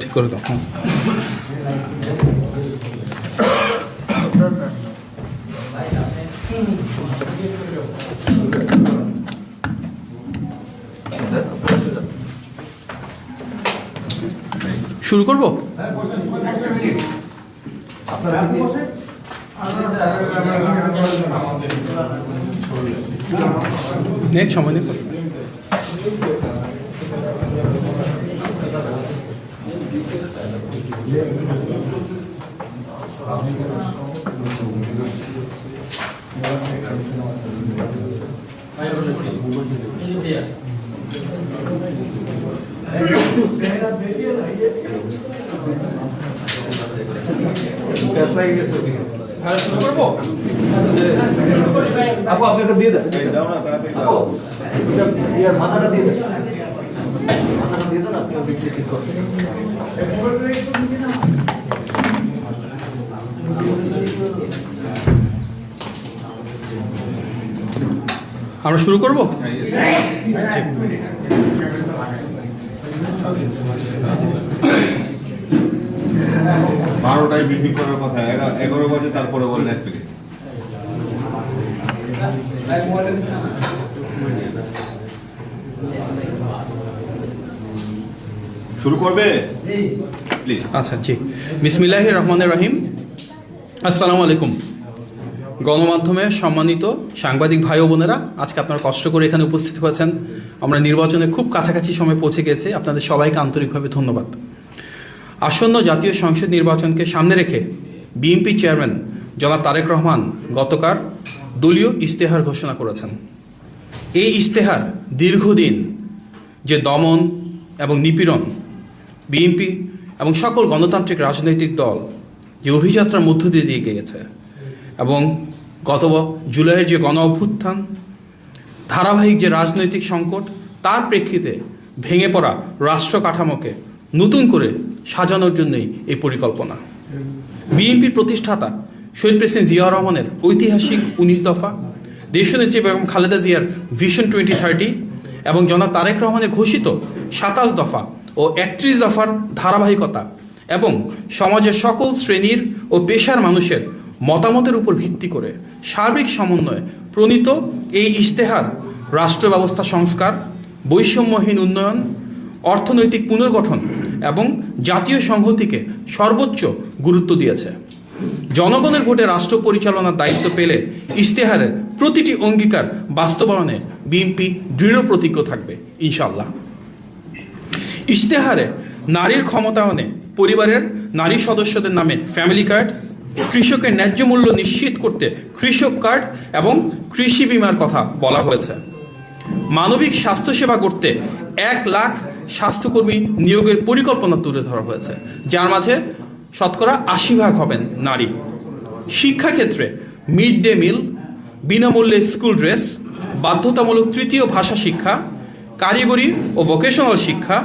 ঠিক করে দাও। শুরু করবো? নেক্সট সময় নেই। আপু আপনাকে দিয়ে দেন, মাথাটা দিয়ে দেন, মাথাটা দিয়ে দেন, আপনি ঠিক করছেন। আমরা শুরু করব? 12টায় ব্রিফিং করার কথা, 11 বাজে, তারপরে বলেন 1 মিনিট। শুরু করবে প্লিজ? আচ্ছা, জি। বিসমিল্লাহির রহমানির রহিম। আসসালামু আলাইকুম। গণমাধ্যমে সম্মানিত সাংবাদিক ভাই ও বোনেরা, আজকে আপনারা কষ্ট করে এখানে উপস্থিত হয়েছেন। আমরা নির্বাচনের খুব কাছাকাছি সময় পৌঁছে গেছে। আপনাদের সবাইকে আন্তরিকভাবে ধন্যবাদ। আসন্ন জাতীয় সংসদ নির্বাচনকে সামনে রেখে বিএনপি চেয়ারম্যান জনাব তারেক রহমান গতকাল দলীয় ইশতেহার ঘোষণা করেছেন। এই ইশতেহার দীর্ঘদিন যে দমন এবং নিপীড়ন বিএনপি এবং সকল গণতান্ত্রিক রাজনৈতিক দল যে অভিযাত্রার মধ্য দিয়ে দিয়ে গিয়েছে এবং গত জুলাইয়ের যে গণ অভ্যুত্থান, ধারাবাহিক যে রাজনৈতিক সংকট, তার প্রেক্ষিতে ভেঙে পড়া রাষ্ট্র কাঠামোকে নতুন করে সাজানোর জন্যই এই পরিকল্পনা। বিএনপির প্রতিষ্ঠাতা শহীদ প্রেসিডেন্ট জিয়াউর রহমানের ঐতিহাসিক 19 দফা, দেশনেত্রী বেগম খালেদা জিয়ার ভিশন 2030 এবং জনাব তারেক রহমানের ঘোষিত 27 দফা ও 31 দফার ধারাবাহিকতা এবং সমাজের সকল শ্রেণীর ও পেশার মানুষের মতামতের উপর ভিত্তি করে সার্বিক সমন্বয়ে প্রণীত এই ইশতেহার রাষ্ট্র ব্যবস্থা সংস্কার, বৈষম্যহীন উন্নয়ন, অর্থনৈতিক পুনর্গঠন এবং জাতীয় সংহতিকে সর্বোচ্চ গুরুত্ব দিয়েছে। জনগণের ভোটে রাষ্ট্র পরিচালনার দায়িত্ব পেলে ইশতেহারের প্রতিটি অঙ্গীকার বাস্তবায়নে বিএনপি দৃঢ় প্রতিজ্ঞ থাকবে ইনশাআল্লাহ। ইশতেহারে নারীর ক্ষমতায়নে পরিবারের নারী সদস্যদের নামে ফ্যামিলি কার্ড, কৃষকের ন্যায্য মূল্য নিশ্চিত করতে কৃষক কার্ড এবং কৃষি বিমার কথা বলা হয়েছে। মানবিক স্বাস্থ্যসেবা করতে 1 লাখ স্বাস্থ্যকর্মী নিয়োগের পরিকল্পনা তুলে ধরা হয়েছে, যার মাঝে শতকরা 80% হবেন নারী। শিক্ষাক্ষেত্রে মিড ডে মিল, বিনামূল্যে স্কুল ড্রেস, বাধ্যতামূলক তৃতীয় ভাষা শিক্ষা, কারিগরি ও ভোকেশনাল শিক্ষা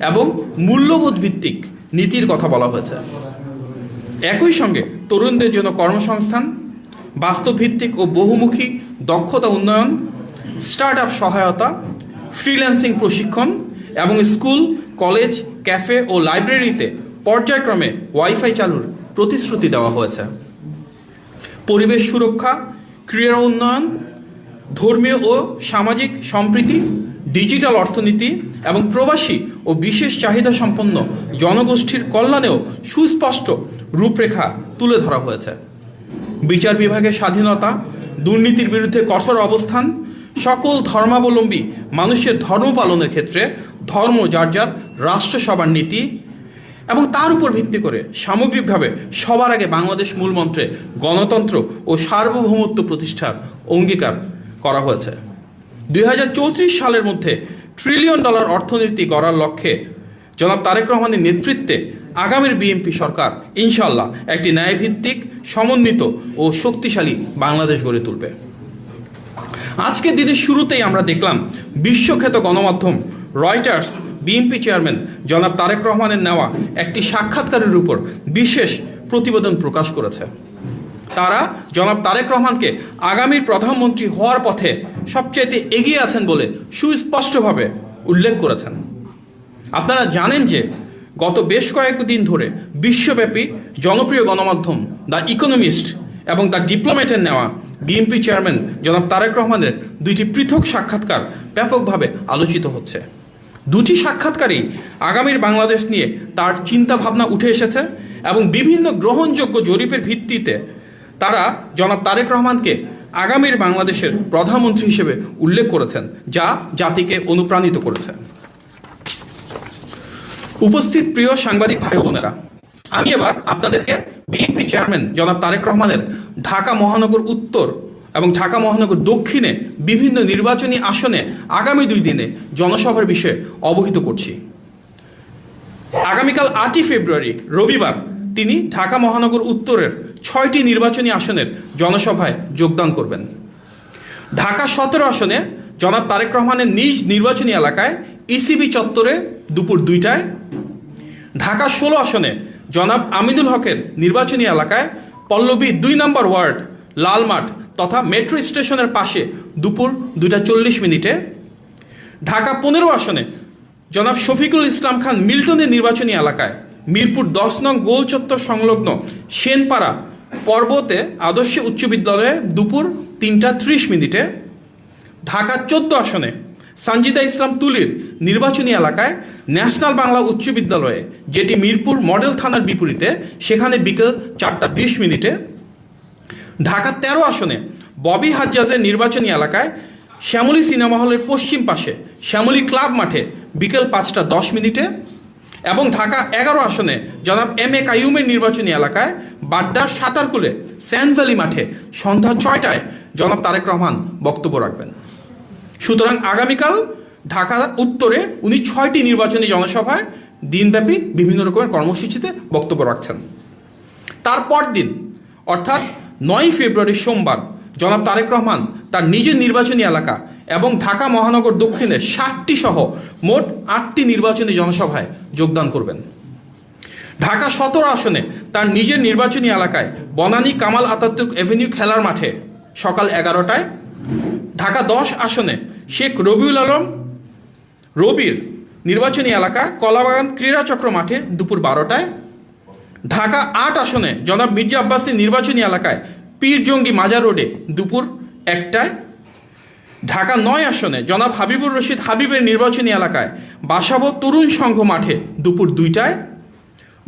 এবং মূল্যবোধ ভিত্তিক নীতির কথা বলা হয়েছে। একই সঙ্গে তরুণদের জন্য কর্মসংস্থান, বাস্তবভিত্তিক ও বহুমুখী দক্ষতা উন্নয়ন, স্টার্ট আপ সহায়তা, ফ্রিল্যান্সিং প্রশিক্ষণ এবং স্কুল, কলেজ, ক্যাফে ও লাইব্রেরিতে পর্যায়ক্রমে ওয়াইফাই চালুর প্রতিশ্রুতি দেওয়া হয়েছে। পরিবেশ সুরক্ষা, ক্রীড়া উন্নয়ন, ধর্মীয় ও সামাজিক সম্প্রীতি, ডিজিটাল অর্থনীতি এবং প্রবাসী ও বিশেষ চাহিদা সম্পন্ন জনগোষ্ঠীর কল্যাণেও সুস্পষ্ট রূপরেখা তুলে ধরা হয়েছে। বিচার বিভাগের স্বাধীনতা, দুর্নীতির বিরুদ্ধে কঠোর অবস্থান, সকল ধর্মাবলম্বী মানুষের ধর্ম পালনের ক্ষেত্রে ধর্ম যার যার রাষ্ট্রসভার নীতি এবং তার উপর ভিত্তি করে সামগ্রিকভাবে সবার আগে বাংলাদেশ মূলমন্ত্রে গণতন্ত্র ও সার্বভৌমত্ব প্রতিষ্ঠার অঙ্গীকার করা হয়েছে। 2034 সালের মধ্যে $1 ট্রিলিয়ন অর্থনীতি গড়ার লক্ষ্যে জনাব তারেক রহমানের নেতৃত্বে আগামীর বিএনপি সরকার ইনশাআল্লাহ একটি ন্যায়ভিত্তিক, সমন্বিত ও শক্তিশালী বাংলাদেশ গড়ে তুলবে। আজকের দিনের শুরুতেই আমরা দেখলাম বিশ্বখ্যাত গণমাধ্যম রয়টার্স বিএনপি চেয়ারম্যান জনাব তারেক রহমানের নেওয়া একটি সাক্ষাৎকারের উপর বিশেষ প্রতিবেদন প্রকাশ করেছে। তারা জনাব তারেক রহমানকে আগামীর প্রধানমন্ত্রী হওয়ার পথে সবচেয়ে এগিয়ে আছেন বলে সুস্পষ্টভাবে উল্লেখ করেছেন। আপনারা জানেন যে গত বেশ কয়েকদিন ধরে বিশ্বব্যাপী জনপ্রিয় গণমাধ্যম দ্য ইকোনমিস্ট এবং দ্য ডিপ্লোম্যাটের নেওয়া বিএনপি চেয়ারম্যান জনাব তারেক রহমানের দুইটি পৃথক সাক্ষাৎকার ব্যাপকভাবে আলোচিত হচ্ছে। দুটি সাক্ষাৎকারই আগামীর বাংলাদেশ নিয়ে তার চিন্তা ভাবনা উঠে এসেছে এবং বিভিন্ন গ্রহণযোগ্য জরিপের ভিত্তিতে তারা জনাব তারেক রহমানকে আগামীর বাংলাদেশের প্রধানমন্ত্রী হিসেবে উল্লেখ করেছেন, যা জাতিকে অনুপ্রাণিত করেছে। উপস্থিত প্রিয় সাংবাদিক ভাই বোনেরা, আমি এবার আপনাদেরকে বিএনপি চেয়ারম্যান জনাব তারেক রহমানের ঢাকা মহানগর উত্তর এবং ঢাকা মহানগর দক্ষিণে বিভিন্ন নির্বাচনী আসনে আগামী 2 দিনে জনসভার বিষয়ে অবহিত করছি। আগামীকাল 8ই ফেব্রুয়ারি রবিবার তিনি ঢাকা মহানগর উত্তরের 6টি নির্বাচনী আসনের জনসভায় যোগদান করবেন। ঢাকা 17 আসনে জনাব তারেক রহমানের নিজ নির্বাচনী এলাকায় ইসিবি চত্বরে দুপুর 2টায়, ঢাকা 16 আসনে জনাব আমিনুল হকের নির্বাচনী এলাকায় পল্লবী 2 নম্বর ওয়ার্ড লালমাঠ তথা মেট্রো স্টেশনের পাশে দুপুর 2:40 ঢাকা 15 আসনে জনাব শফিকুল ইসলাম খান মিল্টনের নির্বাচনী এলাকায় মিরপুর 10 নং গোল চত্বর সংলগ্ন সেনপাড়া পর্বতে আদর্শ উচ্চ বিদ্যালয়ে দুপুর 3:30 ঢাকা 14 আসনে সানজিদা ইসলাম তুলির নির্বাচনী এলাকায় ন্যাশনাল বাংলা উচ্চ বিদ্যালয়ে, যেটি মিরপুর মডেল থানার বিপরীতে, সেখানে বিকেল 4:20 ঢাকা 13 আসনে ববি হাজ্জাজের নির্বাচনী এলাকায় শ্যামলী সিনেমা হলের পশ্চিম পাশে শ্যামলী ক্লাব মাঠে বিকেল 5:10 এবং ঢাকা 11 আসনে জনাব এম এ কাইয়ুমের নির্বাচনী এলাকায় বাড্ডার সাঁতারকুলে স্যান্ড ভ্যালি মাঠে সন্ধ্যা 6টায় জনাব তারেক রহমান বক্তব্য রাখবেন। সুতরাং আগামীকাল ঢাকা উত্তরে উনি 6টি নির্বাচনী জনসভায় দিনব্যাপী বিভিন্ন রকমের কর্মসূচিতে বক্তব্য রাখছেন। তারপর দিন অর্থাৎ 9 ফেব্রুয়ারি সোমবার জনাব তারেক রহমান তার নিজের নির্বাচনী এলাকা এবং ঢাকা মহানগর দক্ষিণে 60টি সহ মোট 8টি নির্বাচনী জনসভায় যোগদান করবেন। ঢাকা 17 আসনে তার নিজের নির্বাচনী এলাকায় বনানী কামাল আতাতুর্ক এভিনিউ খেলার মাঠে সকাল 11টায়, ঢাকা 10 আসনে শেখ রবিউল আলম রবির নির্বাচনী এলাকা কলাবাগান ক্রীড়াচক্র মাঠে দুপুর 12টায়, ঢাকা 8 আসনে জনাব মির্জা আব্বাসীর নির্বাচনী এলাকায় পীর জঙ্গি মাজার রোডে দুপুর 1টায়, ঢাকা 9 আসনে জনাব হাবিবুর রশিদ হাবিবের নির্বাচনী এলাকায় বাসাবো তরুণ সংঘ মাঠে দুপুর 2টায়,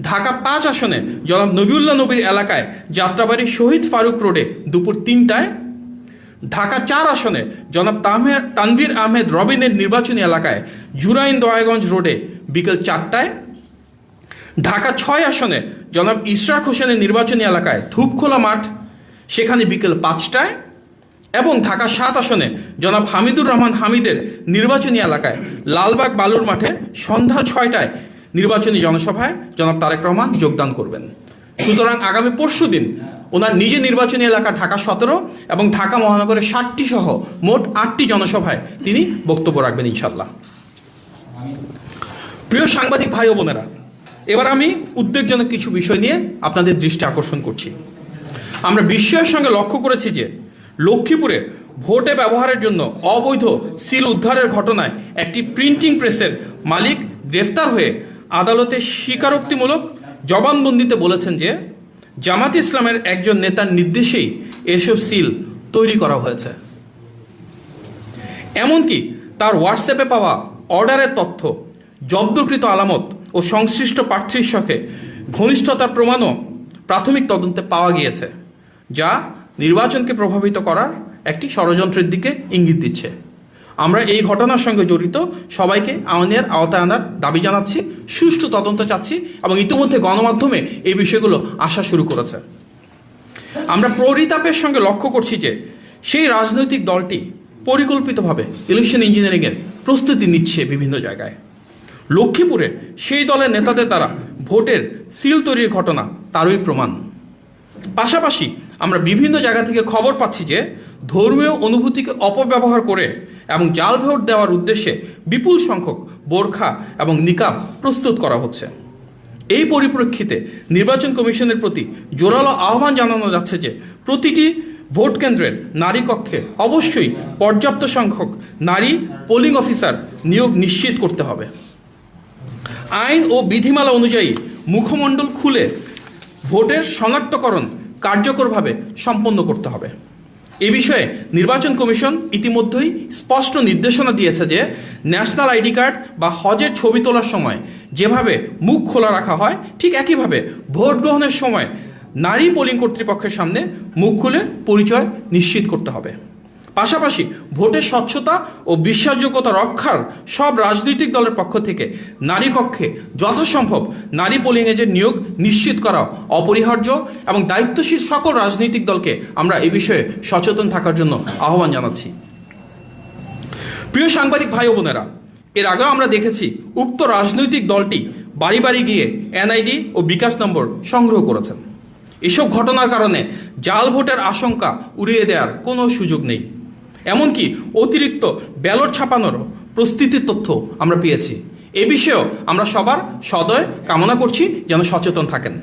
ঢাকা 5 আসনে জনাব নবিউল্লাহ নবীর এলাকায় যাত্রাবাড়ি শহীদ ফারুক রোডে দুপুর 3টায়, ঢাকা 4 আসনে জনাব তানভীর আহমেদ রবিনের নির্বাচনী এলাকায় জুরাইন দয়াগঞ্জ রোডে বিকেল 4টায়, ঢাকা 6 আসনে জনাব ইশরাক হোসেনের নির্বাচনী এলাকায় ধূপখোলা মাঠ, সেখানে বিকেল 5টায়, এবং ঢাকা 7 আসনে জনাব হামিদুর রহমান হামিদের নির্বাচনী এলাকায় লালবাগ বালুর মাঠে সন্ধ্যা 6টায় নির্বাচনী জনসভায় জনাব তারেক রহমান যোগদান করবেন। সুতরাং আগামী পরশু দিন ওনার নিজের নির্বাচনী এলাকা ঢাকা 17 এবং ঢাকা মহানগরের 60টি সহ মোট 8টি জনসভায় তিনি বক্তব্য রাখবেন ইনশাল্লাহ। প্রিয় সাংবাদিক ভাই ও বোনেরা, এবার আমি উদ্বেগজনক কিছু বিষয় নিয়ে আপনাদের দৃষ্টি আকর্ষণ করছি। আমরা বিস্ময়ের সঙ্গে লক্ষ্য করেছি যে লক্ষ্মীপুরে ভোটে ব্যবহারের জন্য অবৈধ সিল উদ্ধারের ঘটনায় একটি প্রিন্টিং প্রেসের মালিক গ্রেফতার হয়ে আদালতে স্বীকারোক্তিমূলক জবানবন্দিতে বলেছেন যে জামাত ইসলামের একজন নেতার নির্দেশেই এসব সিল তৈরি করা হয়েছে। এমনকি তার হোয়াটসঅ্যাপে পাওয়া অর্ডারের তথ্য, জব্দকৃত আলামত ও সংশ্লিষ্ট প্রার্থীর সঙ্গে ঘনিষ্ঠতার প্রমাণও প্রাথমিক তদন্তে পাওয়া গিয়েছে, যা নির্বাচনকে প্রভাবিত করার একটি ষড়যন্ত্রের দিকে ইঙ্গিত দিচ্ছে। আমরা এই ঘটনার সঙ্গে জড়িত সবাইকে আইনের আওতায় আনার দাবি জানাচ্ছি, সুষ্ঠু তদন্ত চাচ্ছি এবং ইতিমধ্যে গণমাধ্যমে এই বিষয়গুলো আসা শুরু করেছে। আমরা পরিতাপের সঙ্গে লক্ষ্য করছি যে সেই রাজনৈতিক দলটি পরিকল্পিতভাবে ইলেকশন ইঞ্জিনিয়ারিংয়ের প্রস্তুতি নিচ্ছে বিভিন্ন জায়গায়। লক্ষ্মীপুরে সেই দলের নেতাদের দ্বারা ভোটের সিল তৈরির ঘটনা তারই প্রমাণ। পাশাপাশি আমরা বিভিন্ন জায়গা থেকে খবর পাচ্ছি যে ধর্মীয় অনুভূতিকে অপব্যবহার করে এবং জাল ভোট দেওয়ার উদ্দেশ্যে বিপুল সংখ্যক বোরখা এবং নিকাব প্রস্তুত করা হচ্ছে। এই পরিপ্রেক্ষিতে নির্বাচন কমিশনের প্রতি জোরালো আহ্বান জানানো যাচ্ছে যে প্রতিটি ভোট কেন্দ্রের নারী কক্ষে অবশ্যই পর্যাপ্ত সংখ্যক নারী পোলিং অফিসার নিয়োগ নিশ্চিত করতে হবে। আইন ও বিধিমালা অনুযায়ী মুখমণ্ডল খুলে ভোটের শনাক্তকরণ কার্যকরভাবে সম্পন্ন করতে হবে। এ বিষয়ে নির্বাচন কমিশন ইতিমধ্যেই স্পষ্ট নির্দেশনা দিয়েছে যে ন্যাশনাল আইডি কার্ড বা হজের ছবি তোলার সময় যেভাবে মুখ খোলা রাখা হয় ঠিক একইভাবে ভোট গ্রহণের সময় নারী পোলিং কর্তৃপক্ষের সামনে মুখ খুলে পরিচয় নিশ্চিত করতে হবে। পাশাপাশি ভোটের স্বচ্ছতা ও বিশ্বাসযোগ্যতা রক্ষার সব রাজনৈতিক দলের পক্ষ থেকে নারী কক্ষে যথাসম্ভব নারী পোলিং এজেন্ট নিয়োগ নিশ্চিত করা অপরিহার্য এবং দায়িত্বশীল সকল রাজনৈতিক দলকে আমরা এই বিষয়ে সচেতন থাকার জন্য আহ্বান জানাচ্ছি। প্রিয় সাংবাদিক ভাই ও বোনেরা, এর আগেও আমরা দেখেছি উক্ত রাজনৈতিক দলটি বাড়ি বাড়ি গিয়ে এনআইডি ও বিকাশ নম্বর সংগ্রহ করেছেন। এসব ঘটনার কারণে জাল ভোটের আশঙ্কা উড়িয়ে দেওয়ার কোনো সুযোগ নেই। এমনকি অতিরিক্ত ব্যালট ছাপানোরও প্রস্তুতির তথ্য আমরা পেয়েছি। এ বিষয়েও আমরা সবার সদয় কামনা করছি যেন সচেতন থাকেন।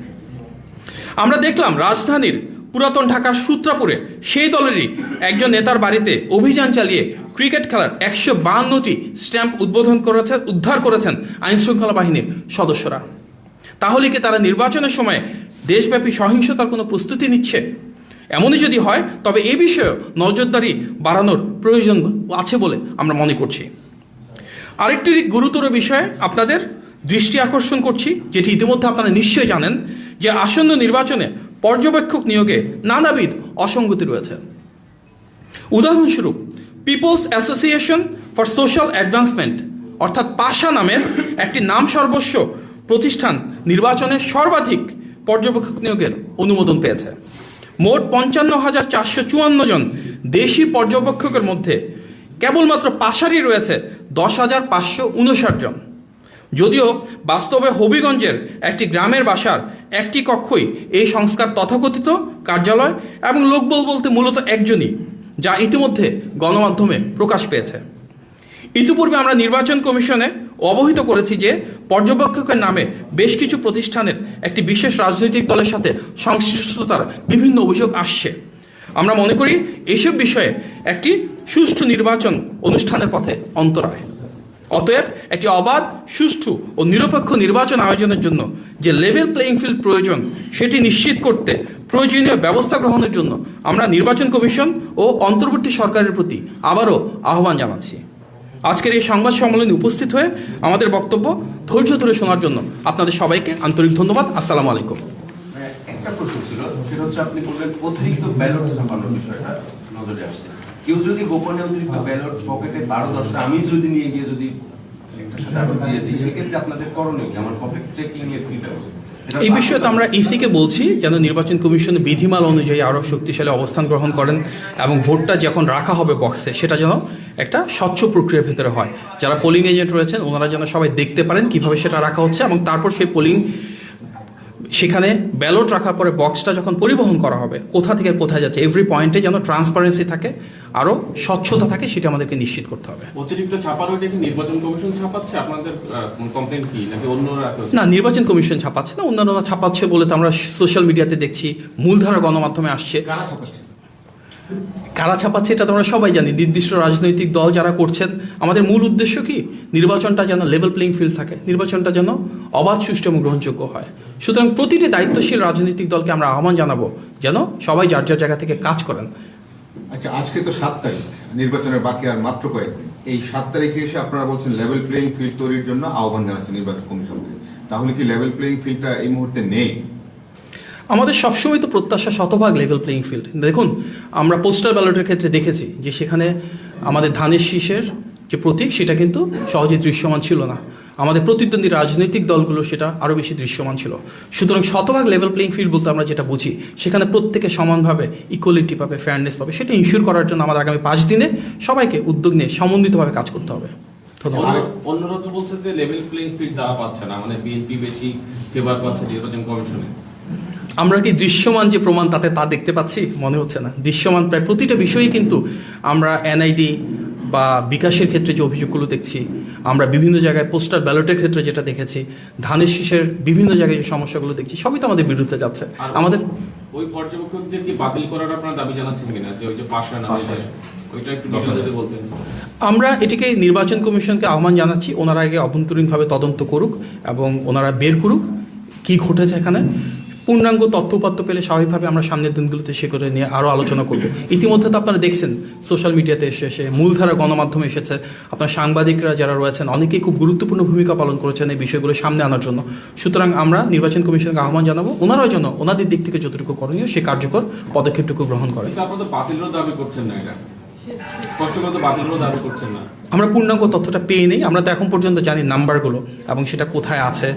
আমরা দেখলাম রাজধানীর পুরাতন ঢাকার সূত্রাপুরে সেই দলেরই একজন নেতার বাড়িতে অভিযান চালিয়ে ক্রিকেট খেলার 152টি স্ট্যাম্প উদ্ধার করেছেন আইনশৃঙ্খলা বাহিনীর সদস্যরা। তাহলে কি তারা নির্বাচনের সময় দেশব্যাপী সহিংসতার কোনো প্রস্তুতি নিচ্ছে? এমনই যদি হয় তবে এই বিষয়েও নজরদারি বাড়ানোর প্রয়োজন আছে বলে আমরা মনে করছি। আরেকটি গুরুতর বিষয়ে আপনাদের দৃষ্টি আকর্ষণ করছি, যেটি ইতিমধ্যে আপনারা নিশ্চয়ই জানেন, যে আসন্ন নির্বাচনে পর্যবেক্ষক নিয়োগে নানাবিধ অসঙ্গতি রয়েছে। উদাহরণস্বরূপ People's Association for Social Advancement অর্থাৎ পাশা নামের একটি নাম সর্বস্ব প্রতিষ্ঠান নির্বাচনে সর্বাধিক পর্যবেক্ষক নিয়োগের অনুমোদন পেয়েছে। মোট 55,454 জন দেশি পর্যবেক্ষকের মধ্যে কেবলমাত্র পাশারই রয়েছে 10,559 জন। যদিও বাস্তবে হবিগঞ্জের একটি গ্রামের বাসার একটি কক্ষই এই সংস্কার তথাকথিত কার্যালয় এবং লোকবল বলতে মূলত একজনই, যা ইতিমধ্যে গণমাধ্যমে প্রকাশ পেয়েছে। ইতিপূর্বে আমরা নির্বাচন কমিশনে অবহিত করেছি যে পর্যবেক্ষকের নামে বেশ কিছু প্রতিষ্ঠানের একটি বিশেষ রাজনৈতিক দলের সাথে সংশ্লিষ্টতার বিভিন্ন অভিযোগ আসছে। আমরা মনে করি এইসব বিষয়ে একটি সুষ্ঠু নির্বাচন অনুষ্ঠানের পথে অন্তরায়। অতএব একটি অবাধ, সুষ্ঠু ও নিরপেক্ষ নির্বাচন আয়োজনের জন্য যে লেভেল প্লেইং ফিল্ড প্রয়োজন সেটি নিশ্চিত করতে প্রয়োজনীয় ব্যবস্থা গ্রহণের জন্য আমরা নির্বাচন কমিশন ও অন্তর্বর্তী সরকারের প্রতি আবারও আহ্বান জানাচ্ছি। আজকের এই সংবাদ সম্মেলনে উপস্থিত হয়ে আমাদের বক্তব্য ধৈর্য ধরে শোনার জন্য আপনাদের সবাইকে আন্তরিক ধন্যবাদ। আসসালামু আলাইকুম। একটা প্রশ্ন ছিল, সেটা হচ্ছে আপনি বললেন অতিরিক্ত ব্যালট ছাপানোর বিষয়টা নজরে আসছে। কেউ যদি গোপনে অতিরিক্ত ব্যালট পকেটে 12-10টা আমি যদি নিয়ে গিয়ে যদি একটার সাথে আরো দিয়ে দিই, সেক্ষেত্রে আপনাদের করণীয় কি? আমার পকেট চেকিং এর কি ব্যবস্থা? এই বিষয়ে তো আমরা ইসিকে বলছি যেন নির্বাচন কমিশন বিধিমালা অনুযায়ী আরও শক্তিশালী অবস্থান গ্রহণ করেন এবং ভোটটা যখন রাখা হবে বক্সে সেটা যেন একটা স্বচ্ছ প্রক্রিয়ার ভেতরে হয়। যারা পোলিং এজেন্ট রয়েছেন ওনারা যেন সবাই দেখতে পারেন কিভাবে সেটা রাখা হচ্ছে এবং তারপর সেই পোলিং সেখানে ব্যালট রাখার পরে বক্সটা যখন পরিবহন করা হবে কোথা থেকে কোথায় যাচ্ছে এভরি পয়েন্টে যেন ট্রান্সপারেন্সি থাকে, আরও স্বচ্ছতা থাকে, সেটা আমাদেরকে নিশ্চিত করতে হবে। অতিরিক্ত ছাপানো এটা কি নির্বাচন কমিশন ছাপাচ্ছে? আপনাদের কমপ্লেইন কি, নাকি অন্যরা? না, নির্বাচন কমিশন ছাপাচ্ছে না, অন্যান্যরা ছাপাচ্ছে বলে তো আমরা সোশ্যাল মিডিয়াতে দেখছি, মূলধারা গণমাধ্যমে আসছে। কারা ছাপাচ্ছে? কারা ছাপাচ্ছে এটা তো আমরা সবাই জানি। নির্দিষ্ট রাজনৈতিক দল যারা করছেন। আমাদের মূল উদ্দেশ্য কি? নির্বাচনটা যেন লেভেল প্লেইং ফিল্ড থাকে, নির্বাচনটা যেন অবাধ, সুষ্ঠু এবং গ্রহণযোগ্য হয়। সুতরাং প্রতিটি দায়িত্বশীল রাজনৈতিক দলকে আমরা আহ্বান জানাবো যেন সবাই যার যার জায়গা থেকে কাজ করেন। আচ্ছা, আজকে তো 7 তারিখ, নির্বাচনের বাকি আর মাত্র কয়েকদিন। এই 7 তারিখে এসে আপনারা বলছেন লেভেল প্লেইং ফিল্ড তৈরির জন্য আহ্বান জানাচ্ছেন নির্বাচন কমিশনকে। তাহলে কি লেভেল প্লেইং ফিল্ডটা এই মুহূর্তে নেই? আমাদের সবসময় তো প্রত্যাশা শতভাগ লেভেল প্লেইং ফিল্ড। দেখুন, আমরা পোস্টাল ব্যালটের ক্ষেত্রে দেখেছি যে সেখানে আমাদের ধানের শীষের যে প্রতীক সেটা কিন্তু সহজে দৃশ্যমান ছিল না। আমাদের প্রতিদ্বন্দ্বী রাজনৈতিক দলগুলো সেটা আরও বেশি দৃশ্যমান ছিল। সুতরাং শতভাগ লেভেল প্লেইং ফিল্ড বলতে আমরা যেটা বুঝি সেখানে প্রত্যেকে সমানভাবে ইকুয়ালিটি পাবে, ফেয়ারনেস পাবে, সেটা ইনশিওর করার জন্য আমাদের আগামী 5 দিনে সবাইকে উদ্যোগ নিয়ে সমন্বিতভাবে কাজ করতে হবে। অন্যরা তো বলছে যে লেভেল প্লেইং ফিল্ড তারা পাচ্ছে না, মানে বিএনপি বেশি ফেভার পাচ্ছে নির্বাচন কমিশনে। আমরা কি দৃশ্যমান যে প্রমাণ তা দেখতে পাচ্ছি? মনে হচ্ছে না। দৃশ্যমান প্রায় প্রতিটা বিষয়েই কিন্তু আমরা এনআইডি বা বিকাশের ক্ষেত্রে যে অভিযোগগুলো দেখছি, আমরা বিভিন্ন জায়গায় পোস্টাল ব্যালটের ক্ষেত্রে যেটা দেখেছি, ধানের শীষের বিভিন্ন জায়গায় যে সমস্যাগুলো দেখছি, সবই তো আমাদের বিরুদ্ধে যাচ্ছে। আর আমাদের ওই পর্যবেক্ষকদের কি বাতিল করার আপনারা দাবি জানাচ্ছেন কিনা, যে ওই যে পাশান ওইটা একটু ডিটেইলে যদি বলতেন। আমরা এটিকে নির্বাচন কমিশনকে আহ্বান জানাচ্ছি, ওনারা আগে অভ্যন্তরীণভাবে তদন্ত করুক এবং ওনারা বের করুক কী ঘটেছে এখানে। পূর্ণাঙ্গ তথ্য উপাত্ত পেলে স্বাভাবিকভাবে আমরা সামনের দিনগুলোতে সে করে নিয়ে আরও আলোচনা করব। ইতিমধ্যে তো আপনারা দেখছেন সোশ্যাল মিডিয়াতে এসে মূলধারা গণমাধ্যমে এসেছে, আপনার সাংবাদিকরা যারা রয়েছেন অনেকেই খুব গুরুত্বপূর্ণ ভূমিকা পালন করেছেন এই বিষয়গুলো সামনে আনার জন্য। সুতরাং আমরা নির্বাচন কমিশনকে আহ্বান জানাবো, ওনারাও যেন ওনাদের দিক থেকে যতটুকু করণীয় সে কার্যকর পদক্ষেপটুকু গ্রহণ করেন। কিন্তু আপনারা তো বাতিলেরও দাবি করছেন না, এটা স্পষ্ট করে তো বাতিলেরও দাবি করছেন না। আমরা পূর্ণাঙ্গ তথ্যটা পেয়ে নেই, আমরা তো এখন পর্যন্ত জানি নাম্বারগুলো এবং সেটা কোথায় আছে,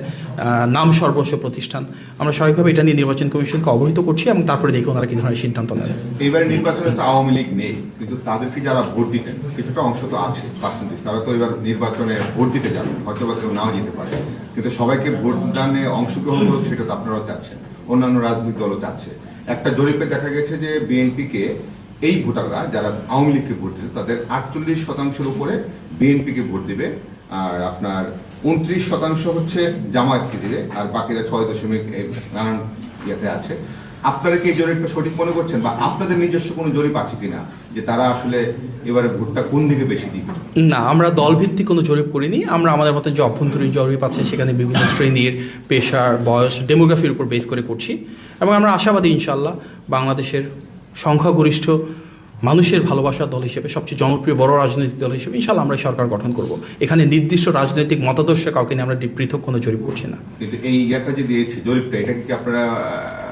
নাম সর্বস্ব প্রতিষ্ঠান। আমরা স্বাভাবিকভাবে এটা নিয়ে নির্বাচন কমিশনকে অবহিত করছি এবং তারপরে দেখি ওনারা কী ধরনের সিদ্ধান্ত নেন। এবারে নির্বাচনে তো আওয়ামী লীগ নেই, কিন্তু তাদেরকে যারা ভোট দিতেন কিছুটা অংশ তো আছে পার্সেন্টেজ, তারা তো এবার নির্বাচনে ভোট দিতে যাবে, হয়তো বা কেউ নাও যেতে পারে, কিন্তু সবাইকে ভোটদানে অংশগ্রহণ করুক সেটা তো আপনারাও চাচ্ছেন, অন্যান্য রাজনৈতিক দলও চাচ্ছে। একটা জরিপে দেখা গেছে যে বিএনপিকে এই ভোটাররা যারা আওয়ামী লীগকে ভোট দিতে তাদের 48% উপরে বিএনপিকে ভোট দিবে, আর আপনার 29% হচ্ছে জামায়াতকে দিবে, আর বাকিরা 6 নানান ইয়েতে আছে। আপনারা কি এই জরিপটা সঠিক মনে করছেন, বা আপনাদের নিজস্ব কোনো জরিপ আছে কিনা যে তারা আসলে এবারে ভোটটা কোন দিকে বেশি দিবে? না, আমরা দলভিত্তিক কোনো জরিপ করিনি। আমরা আমাদের মতো যে অভ্যন্তরীণ জরিপ আছে সেখানে বিভিন্ন শ্রেণীর, পেশার, বয়স, ডেমোগ্রাফির উপর বেস করে করছি এবং আমরা আশাবাদী ইনশাআল্লাহ বাংলাদেশের সংখ্যাগরিষ্ঠ মানুষের ভালোবাসার দল হিসেবে, সবচেয়ে জনপ্রিয় বড় রাজনৈতিক দল হিসেবে ইনশাআল্লাহ আমরা সরকার গঠন করব। এখানে নির্দিষ্ট রাজনৈতিক মতাদর্শে কাউকে নিয়ে আমরা পৃথক কোনো জরিপ করছি না। কিন্তু এই ইয়েটা যে দিয়েছে জরিপটা, এটা কি আপনারা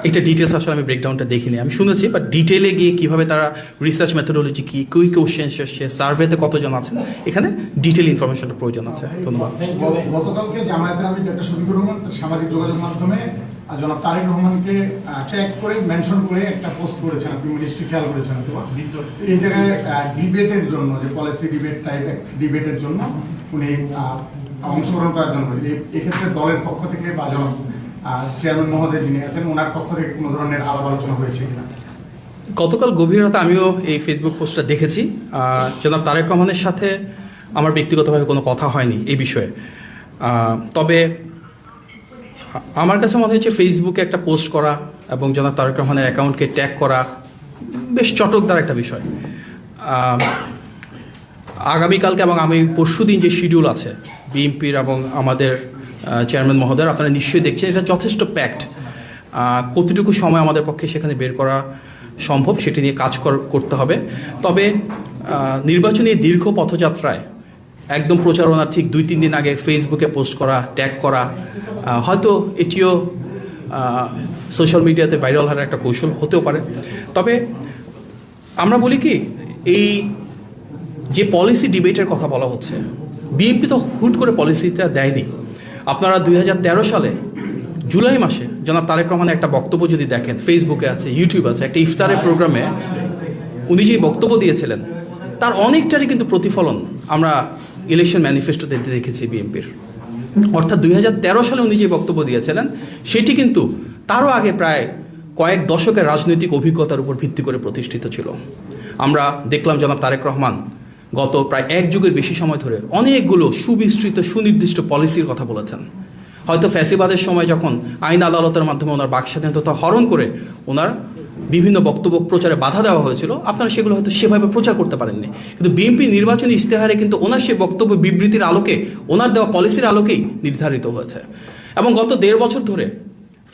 এটা ডিটেলস আসলে আমি ব্রেকডাউনটা দেখিনি, আমি শুনেছি, বাট ডিটেলে গিয়ে কীভাবে তারা রিসার্চ মেথোডোলজি কী, কী কোশ্চেন এসছে, সার্ভেতে কতজন আছেন, এখানে ডিটেল ইনফরমেশনটা প্রয়োজন আছে। ধন্যবাদ। গতকালকে জামায়াতের আমির ডক্টর শফিকুর রহমান সামাজিক যোগাযোগ মাধ্যমে জনাব তারেক রহমানকে ট্যাগ করে মেনশন করে একটা পোস্ট করেছেন, আপনি মিনিস্ট্রি খেয়াল করেছেন অথবা এই জায়গায় ডিবেটের জন্য, যে পলিসি ডিবেট টাইপ ডিবেটের জন্য উনি অংশগ্রহণ করার জন্য, এক্ষেত্রে দলের পক্ষ থেকে বা জনাব চেয়ারম্যান মহোদয় যিনি আছেন ওনার পক্ষ থেকে কোনো ধরনের আলাপ আলোচনা হয়েছে কিনা? গতকাল গভীর রাতে আমিও এই ফেসবুক পোস্টটা দেখেছি। জনাব তারেক রহমানের সাথে আমার ব্যক্তিগতভাবে কোনো কথা হয়নি এই বিষয়ে, তবে আমার কাছে মনে হচ্ছে ফেসবুকে একটা পোস্ট করা এবং জনাব তারেক রহমানের অ্যাকাউন্টকে ট্যাগ করা বেশ চটকদার একটা বিষয়। আগামীকালকে এবং আমি পরশুদিন যে শিডিউল আছে বিএনপির এবং আমাদের চেয়ারম্যান মহোদয়, আপনারা নিশ্চয়ই দেখছেন এটা যথেষ্ট প্যাকড। কতটুকু সময় আমাদের পক্ষে সেখানে বের করা সম্ভব সেটি নিয়ে কাজ করতে হবে। তবে নির্বাচনী দীর্ঘ পথযাত্রায় একদম প্রচারণার ঠিক 2-3 দিন আগে ফেসবুকে পোস্ট করা, ট্যাগ করা, হয়তো এটিও সোশ্যাল মিডিয়াতে ভাইরাল হওয়ার একটা কৌশল হতেও পারে। তবে আমরা বলি কি, এই যে পলিসি ডিবেটের কথা বলা হচ্ছে, বিএনপি তো হুট করে পলিসিটা দেয়নি। আপনারা 2013 সালে জুলাই মাসে জনাব তারেক রহমানের একটা বক্তব্য যদি দেখেন, ফেসবুকে আছে, ইউটিউব আছে, একটা ইফতারের প্রোগ্রামে উনি যে বক্তব্য দিয়েছিলেন তার অনেকটারই কিন্তু প্রতিফলন আমরা ইলেকশন ম্যানিফেস্টোতে দেখেছি বিএনপির। অর্থাৎ 2013 সালে উনি যে বক্তব্য দিয়েছিলেন সেটি কিন্তু তারও আগে প্রায় কয়েক দশকের রাজনৈতিক অভিজ্ঞতার উপর ভিত্তি করে প্রতিষ্ঠিত ছিল। আমরা দেখলাম জনাব তারেক রহমান গত প্রায় 1 যুগের বেশি সময় ধরে অনেকগুলো সুবিস্তৃত সুনির্দিষ্ট পলিসির কথা বলেছেন। হয়তো ফ্যাসিবাদের সময় যখন আইন আদালতের মাধ্যমে ওনার বাক স্বাধীনতা হরণ করে ওনার বিভিন্ন বক্তব্য প্রচারে বাধা দেওয়া হয়েছিল, আপনারা সেগুলো হয়তো সেভাবে প্রচার করতে পারেননি, কিন্তু বিএনপি নির্বাচনী ইশতেহারে কিন্তু ওনার সেই বক্তব্য বিবৃতির আলোকে, ওনার দেওয়া পলিসির আলোকেই নির্ধারিত হয়েছে। এবং গত 1.5 বছর ধরে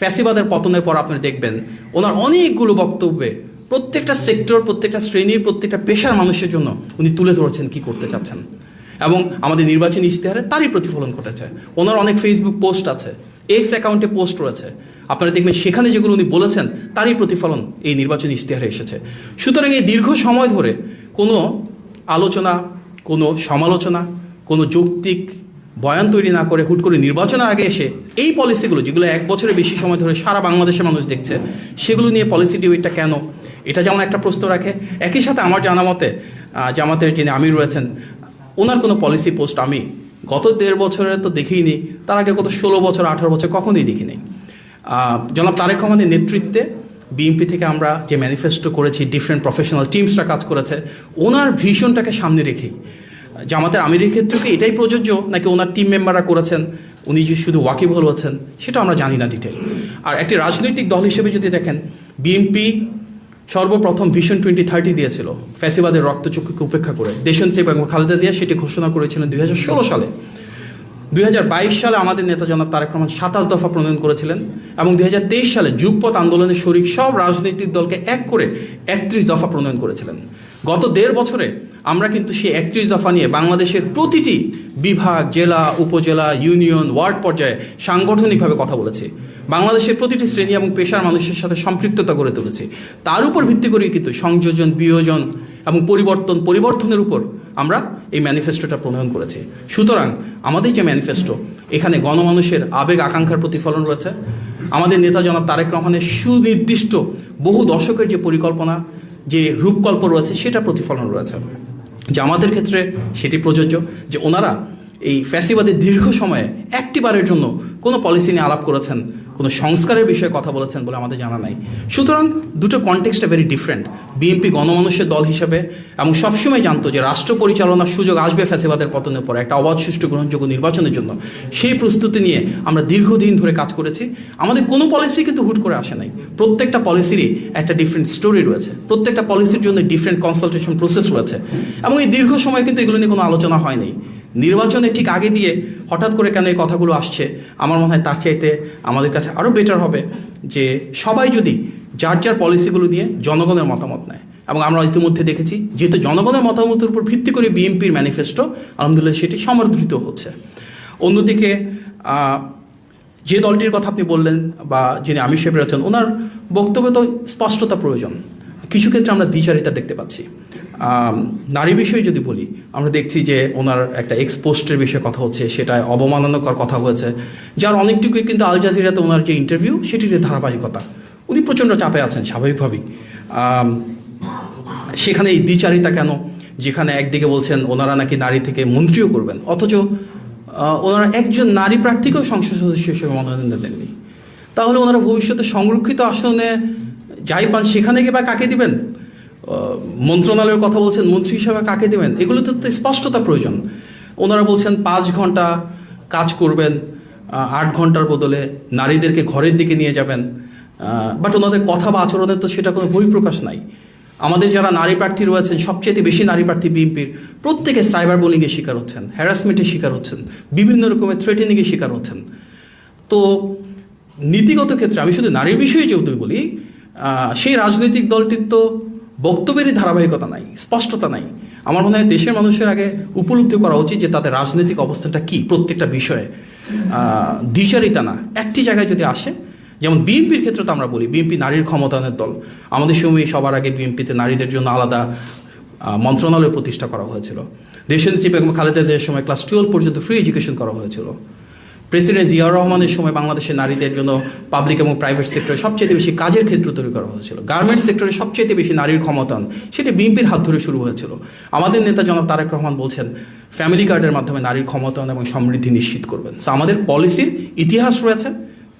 ফ্যাসিবাদের পতনের পর আপনি দেখবেন ওনার অনেকগুলো বক্তব্যে প্রত্যেকটা সেক্টর, প্রত্যেকটা শ্রেণীর, প্রত্যেকটা পেশার মানুষের জন্য উনি তুলে ধরেছেন কী করতে চাচ্ছেন, এবং আমাদের নির্বাচনী ইশতেহারে তারই প্রতিফলন ঘটেছে। ওনার অনেক ফেসবুক পোস্ট আছে, এক্স অ্যাকাউন্টে পোস্ট রয়েছে, আপনারা দেখবেন সেখানে যেগুলো উনি বলেছেন তারই প্রতিফলন এই নির্বাচনী ইশতেহারে এসেছে। সুতরাং এই দীর্ঘ সময় ধরে কোনো আলোচনা, কোনো সমালোচনা, কোনো যৌক্তিক বয়ান তৈরি না করে হুট করে নির্বাচনের আগে এসে এই পলিসিগুলো, যেগুলো 1 বছরের বেশি সময় ধরে সারা বাংলাদেশের মানুষ দেখছে, সেগুলো নিয়ে পলিসি ডিবেটটা কেন, এটা যেমন একটা প্রশ্ন রাখে। একই সাথে আমার জানা মতে জামাতের যিনি আমির রয়েছেন, ওনার কোনো পলিসি পোস্ট আমি গত 1.5 বছরে তো দেখিনি, তার আগে গত 16 বছর 18 বছর কখনোই দেখিনি। জনাব তারেক রহমানের নেতৃত্বে বিএনপি থেকে আমরা যে ম্যানিফেস্টো করেছি, ডিফারেন্ট প্রফেশনাল টিমসরা কাজ করেছে, ওনার ভিশনটাকে সামনে রেখেই জামাতের আমিরের ক্ষেত্রেও কি এটাই প্রযোজ্য, নাকি ওনার টিম মেম্বাররা করেছেন, উনি যে শুধু ওয়াকিবহল হচ্ছেন, সেটা আমরা জানি না ডিটেল। আর একটি রাজনৈতিক দল হিসেবে যদি দেখেন, বিএনপি সর্বপ্রথম ভিশন 2030 দিয়েছিল ফ্যাসিবাদের রক্তচক্ষুকে উপেক্ষা করে। দেশনেত্রী বেগম খালেদা জিয়া সেটি ঘোষণা করেছিলেন 2016 সালে। 2022 সালে আমাদের নেতা জনাব তারেক রহমান 27 দফা প্রণয়ন করেছিলেন, এবং 2023 সালে যুগপৎ আন্দোলনের শরিক সব রাজনৈতিক দলকে এক করে 31 দফা প্রণয়ন করেছিলেন। গত 1.5 বছরে আমরা কিন্তু সেই 31 দফা নিয়ে বাংলাদেশের প্রতিটি বিভাগ, জেলা, উপজেলা, ইউনিয়ন, ওয়ার্ড পর্যায়ে সাংগঠনিকভাবে কথা বলেছি। বাংলাদেশের প্রতিটি শ্রেণী এবং পেশার মানুষের সাথে সম্পৃক্ততা গড়ে তুলেছি। তার উপর ভিত্তি করে কিন্তু সংযোজন, বিয়োজন এবং পরিবর্তনের উপর আমরা এই ম্যানিফেস্টোটা প্রণয়ন করেছি। সুতরাং আমাদের যে ম্যানিফেস্টো, এখানে গণমানুষের আবেগ আকাঙ্ক্ষার প্রতিফলন রয়েছে। আমাদের নেতা জনাব তারেক রহমানের সুনির্দিষ্ট বহু দশকের যে পরিকল্পনা, যে রূপকল্প রয়েছে, সেটা প্রতিফলন রয়েছে। যে আমাদের ক্ষেত্রে সেটি প্রযোজ্য যে ওনারা এই ফ্যাসিবাদের দীর্ঘ সময়ে একটিবারের জন্য কোনো পলিসি নিয়ে আলাপ করেছেন, কোনো সংস্কারের বিষয়ে কথা বলেছেন বলে আমাদের জানা নাই। সুতরাং দুটো কনটেক্সটটা ভেরি ডিফারেন্ট। বিএনপি গণমানুষের দল হিসেবে এবং সবসময় জানতো যে রাষ্ট্র পরিচালনার সুযোগ আসবে ফ্যাসিবাদের পতনের পর একটা অবাধ, সুষ্ঠু, গ্রহণযোগ্য নির্বাচনের জন্য। সেই প্রস্তুতি নিয়ে আমরা দীর্ঘদিন ধরে কাজ করেছি। আমাদের কোনো পলিসি কিন্তু হুট করে আসে নাই। প্রত্যেকটা পলিসিরই একটা ডিফারেন্ট স্টোরি রয়েছে, প্রত্যেকটা পলিসির জন্য ডিফারেন্ট কনসালটেশন প্রসেস রয়েছে, এবং এই দীর্ঘ সময় কিন্তু এগুলো নিয়ে কোনো আলোচনা হয়নি। নির্বাচনের ঠিক আগে দিয়ে হঠাৎ করে কেন এই কথাগুলো আসছে, আমার মনে হয় তার চাইতে আমাদের কাছে আরও বেটার হবে যে সবাই যদি যার যার পলিসিগুলো দিয়ে জনগণের মতামত নেয়। এবং আমরা ইতিমধ্যে দেখেছি, যেহেতু জনগণের মতামতের উপর ভিত্তি করে বিএনপির ম্যানিফেস্টো আলহামদুলিল্লাহ সেটি সমর্থিত হচ্ছে। অন্যদিকে যে দলটির কথা আপনি বললেন বা যিনি আমির সাহেব রয়েছেন, ওনার বক্তব্যে তো স্পষ্টতা প্রয়োজন। কিছু ক্ষেত্রে আমরা দ্বিচারিতা দেখতে পাচ্ছি। নারী বিষয়ে যদি বলি, আমরা দেখছি যে ওনার একটা এক্সপোস্টের বিষয়ে কথা হচ্ছে, সেটায় অবমাননাকর কথা হয়েছে, যার অনেকটুকুই কিন্তু আল জাজিরাতে ওনার যে ইন্টারভিউ, সেটির ধারাবাহিকতা। উনি প্রচণ্ড চাপে আছেন স্বাভাবিকভাবেই। সেখানে এই দ্বিচারিতা কেন, যেখানে একদিকে বলছেন ওনারা নাকি নারী থেকে মন্ত্রীও করবেন, অথচ ওনারা একজন নারী প্রার্থীকেও সংসদ সদস্য হিসেবে মনোনয়ন দেননি। তাহলে ওনারা ভবিষ্যতে সংরক্ষিত আসনে যাই পান সেখানে গিয়ে বা কাকে দিবেন? মন্ত্রণালয়ের কথা বলছেন, মন্ত্রী হিসাবে কাকে দেবেন? এগুলো তো স্পষ্টতা প্রয়োজন। ওনারা বলছেন 5 ঘন্টা কাজ করবেন, 8 ঘন্টার বদলে নারীদেরকে ঘরের দিকে নিয়ে যাবেন, বাট ওনাদের কথা বা আচরণের তো সেটা কোনো বহিঃপ্রকাশ নাই। আমাদের যারা নারী প্রার্থী রয়েছেন, সবচেয়ে বেশি নারী প্রার্থী বিএনপির, প্রত্যেকে সাইবার বুলিংয়ের শিকার হচ্ছেন, হ্যারাসমেন্টের শিকার হচ্ছেন, বিভিন্ন রকমের থ্রেটেনিংয়ের শিকার হচ্ছেন। তো নীতিগত ক্ষেত্রে আমি শুধু নারীর বিষয়ে যেহেতু বলি, সেই রাজনৈতিক দলটির তো বক্তব্যেরই ধারাবাহিকতা নাই, স্পষ্টতা নাই। আমার মনে হয় দেশের মানুষের আগে উপলব্ধি করা উচিত যে তাদের রাজনৈতিক অবস্থানটা কী প্রত্যেকটা বিষয়ে। দ্বিচারিতা না, একটি জায়গায় যদি আসে, যেমন বিএনপির ক্ষেত্রে তো আমরা বলি বিএনপি নারীর ক্ষমতায়নের দল। আমাদের সময় সবার আগে বিএনপিতে নারীদের জন্য আলাদা মন্ত্রণালয় প্রতিষ্ঠা করা হয়েছিল। দেশনেত্রী বেগম খালেদা জিয়ার সময় ক্লাস 12 পর্যন্ত ফ্রি এডুকেশন করা হয়েছিল। প্রেসিডেন্ট জিয়াউর রহমানের সময় বাংলাদেশের নারীদের জন্য পাবলিক এবং প্রাইভেট সেক্টরে সবচেয়ে বেশি কাজের ক্ষেত্র তৈরি করা হয়েছিল। গার্মেন্টস সেক্টরে সবচেয়ে বেশি নারীর ক্ষমতায়ন, সেটা বিএনপির হাত ধরে শুরু হয়েছিল। আমাদের নেতা জনাব তারেক রহমান বলছেন ফ্যামিলি কার্ডের মাধ্যমে নারীর ক্ষমতায়ন এবং সমৃদ্ধি নিশ্চিত করবেন। সো আমাদের পলিসির ইতিহাস রয়েছে,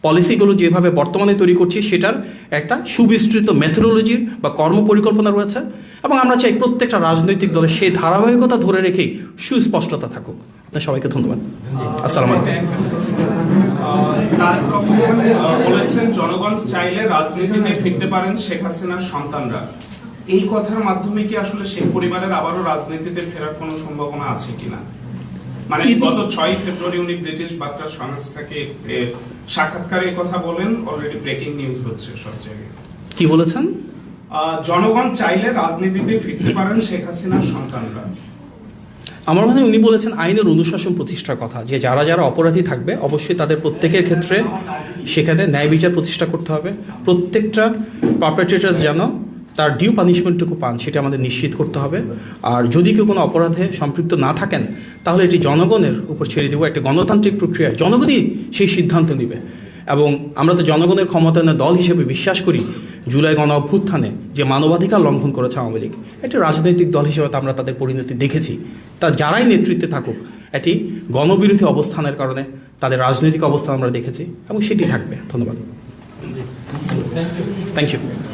পলিসিগুলো যেভাবে বর্তমানে তৈরি করছি সেটার একটা সুবিস্তৃত মেথোডোলজির বা কর্মপরিকল্পনা রয়েছে, এবং আমরা চাই প্রত্যেকটা রাজনৈতিক দলের সেই ধারাবাহিকতা ধরে রেখেই সুস্পষ্টতা থাকুক। আপনার সবাইকে ধন্যবাদ। আসসালামু আলাইকুম। তারেক রহমান বলেছেন জনগণ চাইলে রাজনীতিতে ফিরতে পারেন শেখ হাসিনার সন্তানরা। এই কথার মাধ্যমে কি আসলে শেখ পরিবারের আবারও রাজনীতিতে ফেরার কোনো সম্ভাবনা আছে কিনা? মানে গত 6 ফেব্রুয়ারি উনি ব্রিটিশ বার্তা সংস্থাকে সাক্ষাৎকারে এই কথা বলেন, অলরেডি ব্রেকিং নিউজ হচ্ছে সব জায়গায়। কি বলেছেন? জনগণ চাইলে রাজনীতিতে ফিরতে পারেন শেখ হাসিনার সন্তানরা। আমার মনে হয় উনি বলেছেন আইনের অনুশাসন প্রতিষ্ঠার কথা, যে যারা যারা অপরাধী থাকবে অবশ্যই তাদের প্রত্যেকের ক্ষেত্রে সেখানে ন্যায় বিচার প্রতিষ্ঠা করতে হবে। প্রত্যেকটা পারপেট্রেটার্স যেন তার ডিউ পানিশমেন্টটুকু পান সেটা আমাদের নিশ্চিত করতে হবে। আর যদি কেউ কোনো অপরাধে সম্পৃক্ত না থাকেন তাহলে এটি জনগণের উপর ছেড়ে দেবো। একটা গণতান্ত্রিক প্রক্রিয়ায় জনগণই সেই সিদ্ধান্ত নেবে, এবং আমরা তো জনগণের ক্ষমতায়নের দল হিসেবে বিশ্বাস করি। জুলাই গণ অভ্যুত্থানে যে মানবাধিকার লঙ্ঘন করেছে আওয়ামী লীগ, একটি রাজনৈতিক দল হিসেবে তো আমরা তাদের পরিণতি দেখেছি। তা যারাই নেতৃত্বে থাকুক, এটি গণবিরোধী অবস্থানের কারণে তাদের রাজনৈতিক অবস্থান আমরা দেখেছি, এবং সেটি থাকবে। ধন্যবাদ। Thank you.